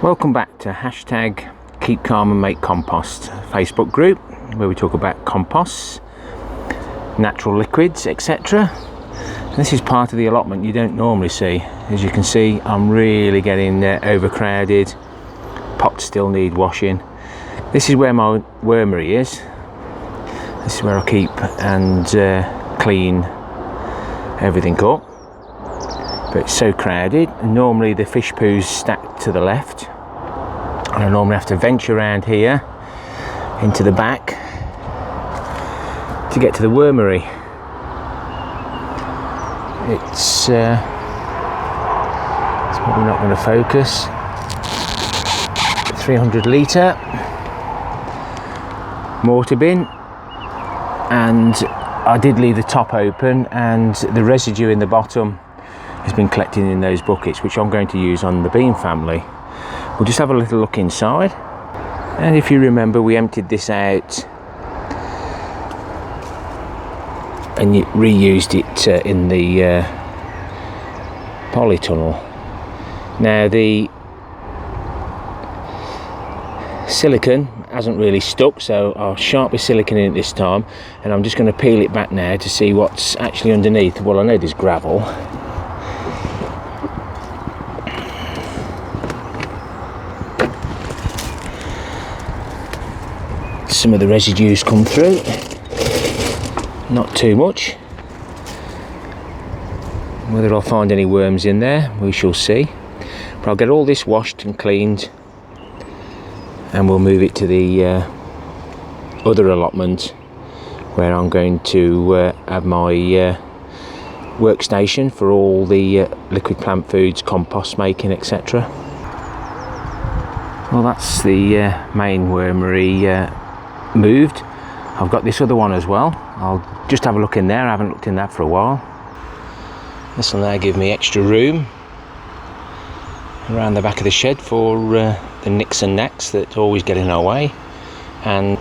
Welcome back to hashtag Keep Calm and Make Compost Facebook group, where we talk about composts, natural liquids, etc. This is part of the allotment you don't normally see. As you can see, I'm really getting overcrowded. Pots still need washing. This is where my wormery is. This is where I keep and clean everything up. But it's so crowded. Normally the fish poo's stacked to the left, and I normally have to venture around here into the back to get to the wormery. It's probably not going to focus. 300 litre mortar bin, and I did leave the top open, and the residue in the bottom has been collected in those buckets, which I'm going to use on the bean family. We'll just have a little look inside, and if you remember, we emptied this out and reused it in the polytunnel. Now the silicone hasn't really stuck, so I'll sharply silicone in it this time, and I'm just going to peel it back now to see what's actually underneath. Well, I know there's gravel. Some of the residues come through, not too much. Whether I'll find any worms in there, we shall see. But I'll get all this washed and cleaned, and we'll move it to the other allotment, where I'm going to have my workstation for all the liquid plant foods, compost making, etc. Well, that's the main wormery moved. I've got this other one as well. I'll just have a look in there. I haven't looked in that for a while. This will now give me extra room around the back of the shed for the nicks and knacks that always get in our way. And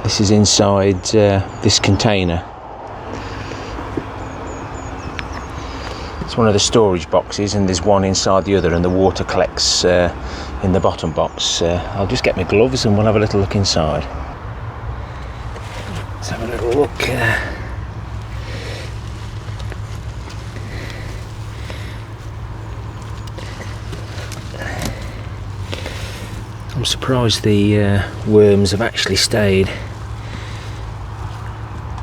this is inside this container. It's one of the storage boxes, and there's one inside the other, and the water collects in the bottom box. I'll just get my gloves and we'll have a little look inside. Let's have a little look. I'm surprised the worms have actually stayed,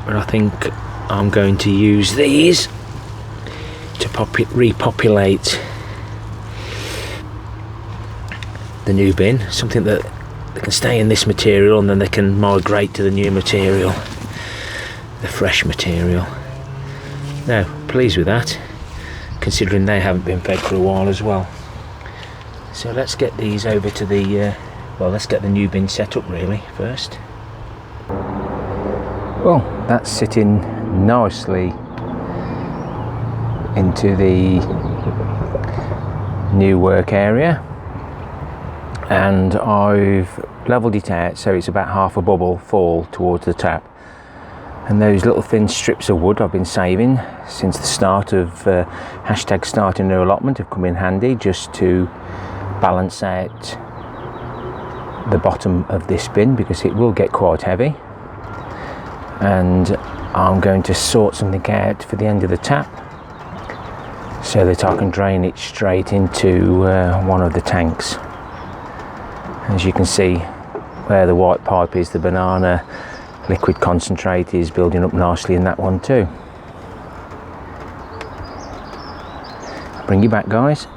but I think I'm going to use these to repopulate the new bin. Something that they can stay in this material, and then they can migrate to the new material, the fresh material. Now, pleased with that, considering they haven't been fed for a while as well. So let's get these over to the let's get the new bin set up really first. Well, that's sitting nicely into the new work area, and I've levelled it out so it's about half a bubble fall towards the tap. And those little thin strips of wood I've been saving since the start of hashtag starting new allotment have come in handy, just to balance out the bottom of this bin, because it will get quite heavy. And I'm going to sort something out for the end of the tap so that I can drain it straight into one of the tanks. As you can see, where the white pipe is, the banana liquid concentrate is building up nicely in that one too. I'll bring you back, guys.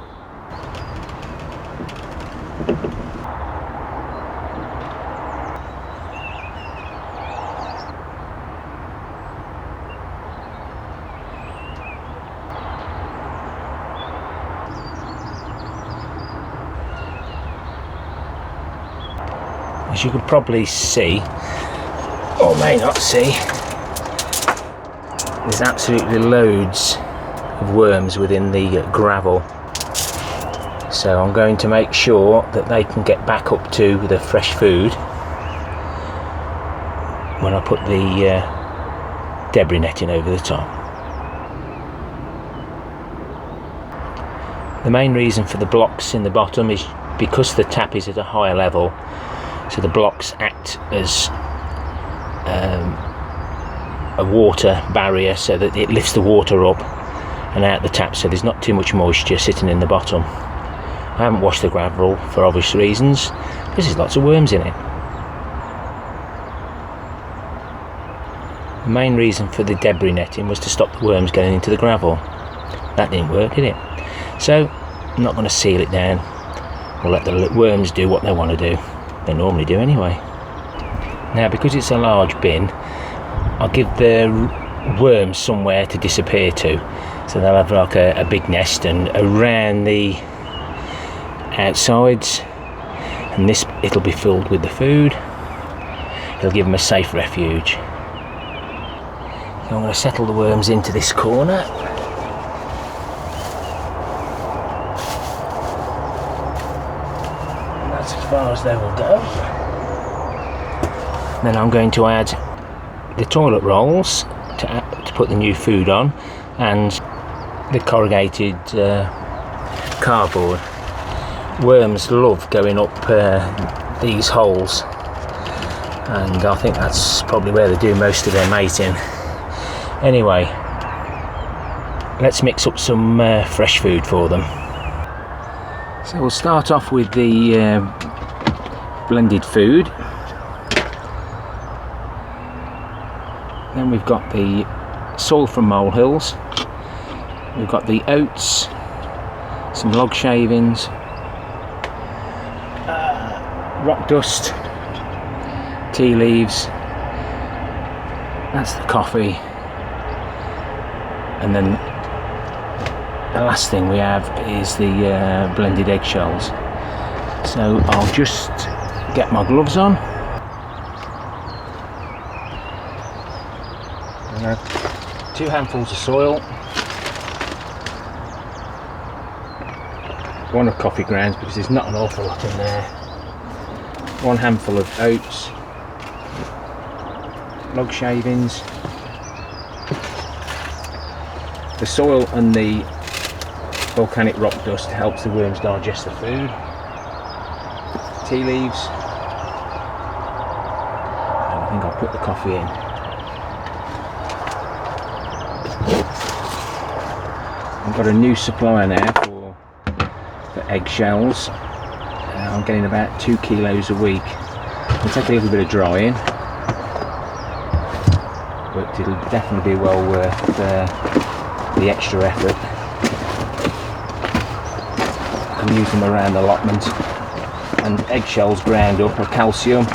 As you could probably see, or may not see, there's absolutely loads of worms within the gravel. So I'm going to make sure that they can get back up to the fresh food when I put the debris netting over the top. The main reason for the blocks in the bottom is because the tap is at a higher level, so the blocks act as a water barrier, so that it lifts the water up and out the tap, so there's not too much moisture sitting in the bottom. I haven't washed the gravel for obvious reasons, because there's lots of worms in it. The main reason for the debris netting was to stop the worms getting into the gravel. That didn't work, did it? So I'm not going to seal it down. We'll let the worms do what they want to do. They normally do anyway. Now, because it's a large bin, I'll give the worms somewhere to disappear to. So they'll have like a big nest, and around the outsides, and this, it'll be filled with the food. It'll give them a safe refuge. So I'm going to settle the worms into this corner. And that's as far as they will go. Then I'm going to add the toilet rolls to put the new food on, and the corrugated cardboard. Worms love going up these holes, and I think that's probably where they do most of their mating. Anyway, let's mix up some fresh food for them. So we'll start off with the blended food. Then we've got the soil from molehills. We've got the oats, some log shavings, rock dust, tea leaves. That's the coffee. And then the last thing we have is the blended eggshells. So I'll just get my gloves on. 2 handfuls of soil, 1 of coffee grounds because there's not an awful lot in there, 1 handful of oats, log shavings. The soil and the volcanic rock dust helps the worms digest the food. Tea leaves, and I think I'll put the coffee in. I've got a new supplier now for eggshells. I'm getting about 2 kilos a week. It'll take a little bit of drying, but it'll definitely be well worth the extra effort. You can use them around allotment, and eggshells ground up are calcium,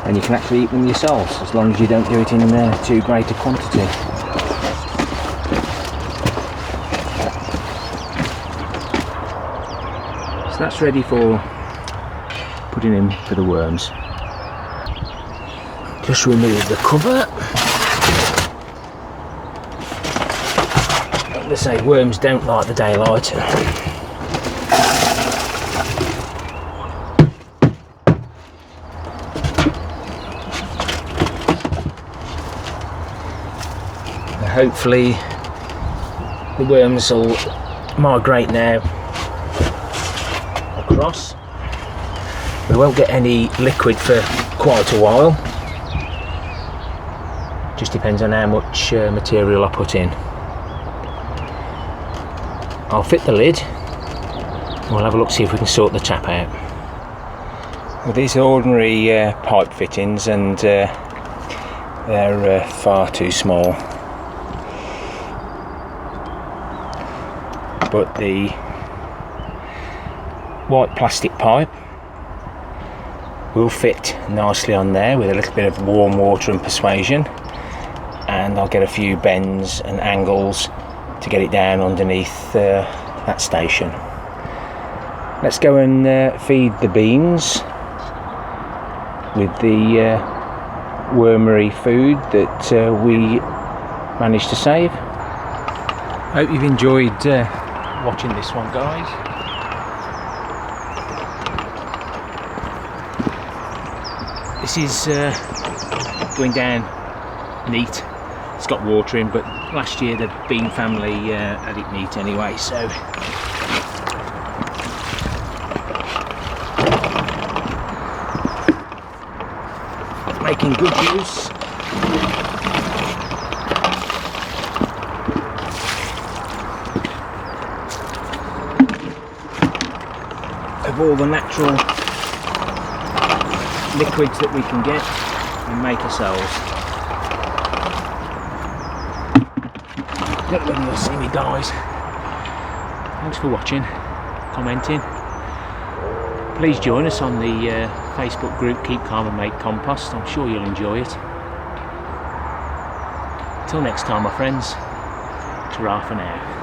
and you can actually eat them yourselves as long as you don't do it in too great a quantity. So that's ready for putting in for the worms. Just remove the cover. Like they say, worms don't like the daylight. Hopefully the worms will migrate now across. We won't get any liquid for quite a while. Just depends on how much material I put in. I'll fit the lid and we'll have a look, see if we can sort the tap out. Well, these are ordinary pipe fittings, and they're far too small. But the white plastic pipe will fit nicely on there with a little bit of warm water and persuasion, and I'll get a few bends and angles to get it down underneath that station. Let's go and feed the beans with the wormery food that we managed to save. Hope you've enjoyed watching this one, guys. This is going down neat. It's got water in, but last year the bean family had it neat anyway, so making good use of all the natural liquids that we can get and make ourselves. Don't know whether you'll see me, guys. Thanks for watching, commenting. Please join us on the Facebook group Keep Calm and Make Compost. I'm sure you'll enjoy it. Till next time, my friends. Ta-ra for now.